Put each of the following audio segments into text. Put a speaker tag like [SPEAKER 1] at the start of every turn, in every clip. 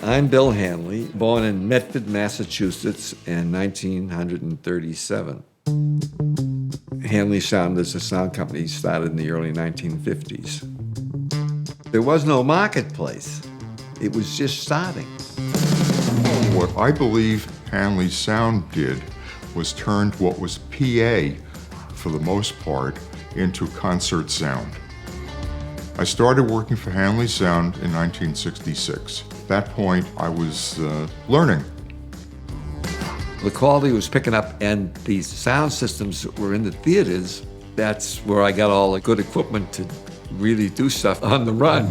[SPEAKER 1] I'm Bill Hanley, born in Medford, Massachusetts in 1937. Hanley Sound is a sound company started in the early 1950s. There was no marketplace. It was just starting.
[SPEAKER 2] What I believe Hanley Sound did was turned what was PA, for the most part, into concert sound. I started working for Hanley Sound in 1966. At that point, I was learning.
[SPEAKER 1] The quality was picking up, and the sound systems that were in the theaters, that's where I got all the good equipment to really do stuff on the run.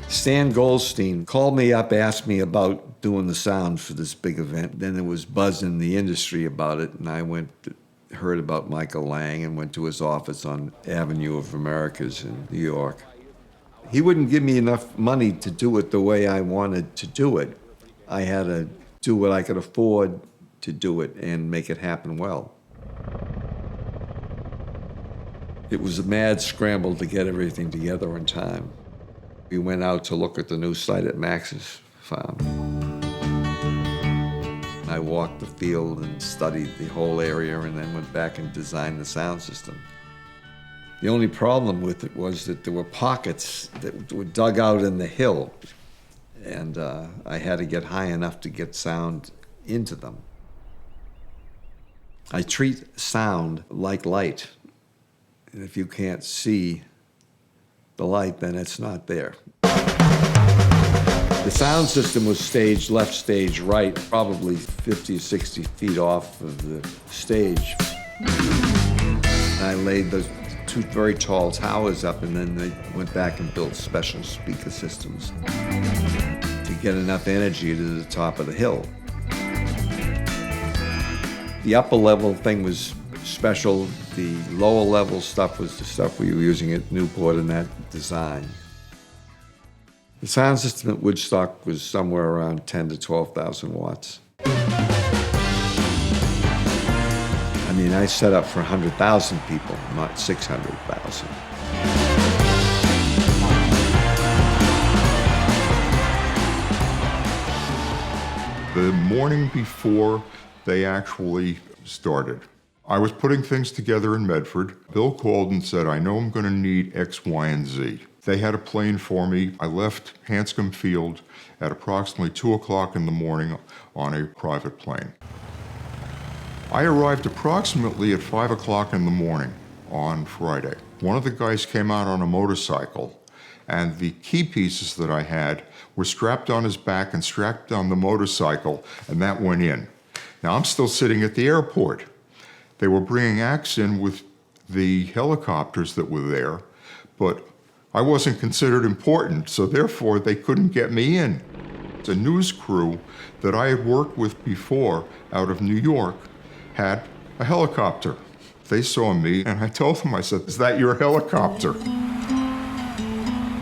[SPEAKER 1] Stan Goldstein called me up, asked me about doing the sound for this big event. Then there was buzz in the industry about it, and I heard about Michael Lang and went to his office on Avenue of Americas in New York. He wouldn't give me enough money to do it the way I wanted to do it. I had to do what I could afford to do it and make it happen well. It was a mad scramble to get everything together in time. We went out to look at the new site at Max's farm. I walked the field and studied the whole area and then went back and designed the sound system. The only problem with it was that there were pockets that were dug out in the hill, and I had to get high enough to get sound into them. I treat sound like light, and if you can't see the light, then it's not there. The sound system was staged left, stage right, probably 50 or 60 feet off of the stage. I laid those two very tall towers up, and then they went back and built special speaker systems to get enough energy to the top of the hill. The upper level thing was special. The lower level stuff was the stuff we were using at Newport in that design. The sound system at Woodstock was somewhere around 10 to 12,000 watts. I mean, I set up for 100,000 people, not 600,000.
[SPEAKER 2] The morning before they actually started, I was putting things together in Medford. Bill called and said, I know I'm going to need X, Y, and Z. They had a plane for me. I left Hanscom Field at approximately 2 o'clock in the morning on a private plane. I arrived approximately at 5 o'clock in the morning on Friday. One of the guys came out on a motorcycle, and the key pieces that I had were strapped on his back and strapped on the motorcycle, and that went in. Now, I'm still sitting at the airport. They were bringing acts in with the helicopters that were there, but I wasn't considered important, so therefore they couldn't get me in. The news crew that I had worked with before out of New York had a helicopter. They saw me, and I told them, I said, is that your helicopter?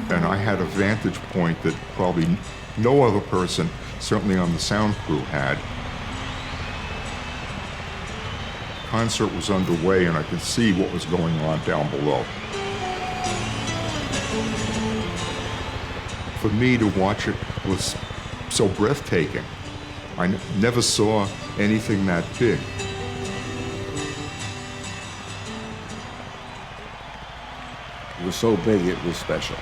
[SPEAKER 2] And I had a vantage point that probably no other person, certainly on the sound crew, had. The concert was underway, and I could see what was going on down below. For me to watch it was so breathtaking. I never saw anything that big.
[SPEAKER 1] It was so big, it was special.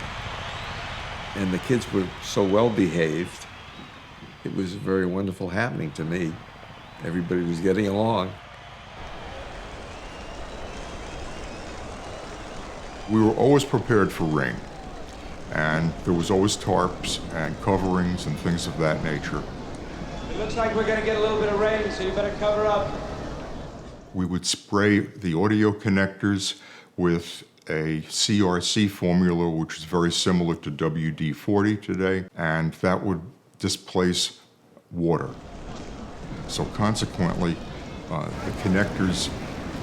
[SPEAKER 1] And the kids were so well behaved. It was a very wonderful happening to me. Everybody was getting along.
[SPEAKER 2] We were always prepared for rain, and there was always tarps and coverings and things of that nature.
[SPEAKER 3] It looks like we're going to get a little bit of rain, so you better cover up.
[SPEAKER 2] We would spray the audio connectors with a CRC formula, which is very similar to WD-40 today, and that would displace water. So consequently, the connectors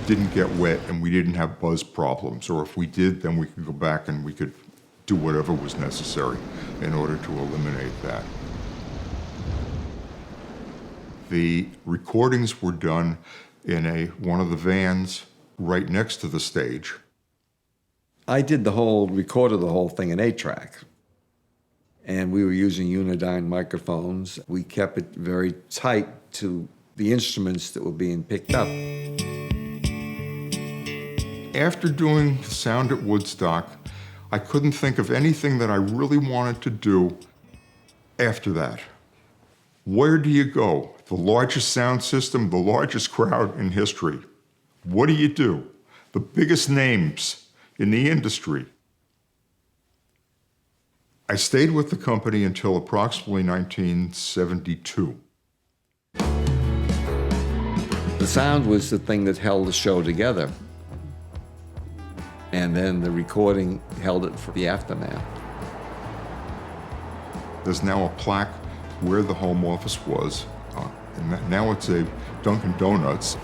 [SPEAKER 2] didn't get wet and we didn't have buzz problems, or if we did, then we could go back and we could do whatever was necessary in order to eliminate that. The recordings were done in one of the vans right next to the stage.
[SPEAKER 1] I recorded the whole thing in 8-track. And we were using Unidyne microphones. We kept it very tight to the instruments that were being picked up.
[SPEAKER 2] After doing the sound at Woodstock, I couldn't think of anything that I really wanted to do after that. Where do you go? The largest sound system, the largest crowd in history. What do you do? The biggest names in the industry. I stayed with the company until approximately 1972.
[SPEAKER 1] The sound was the thing that held the show together. And then the recording held it for the aftermath.
[SPEAKER 2] There's now a plaque where the home office was, and now it's a Dunkin' Donuts.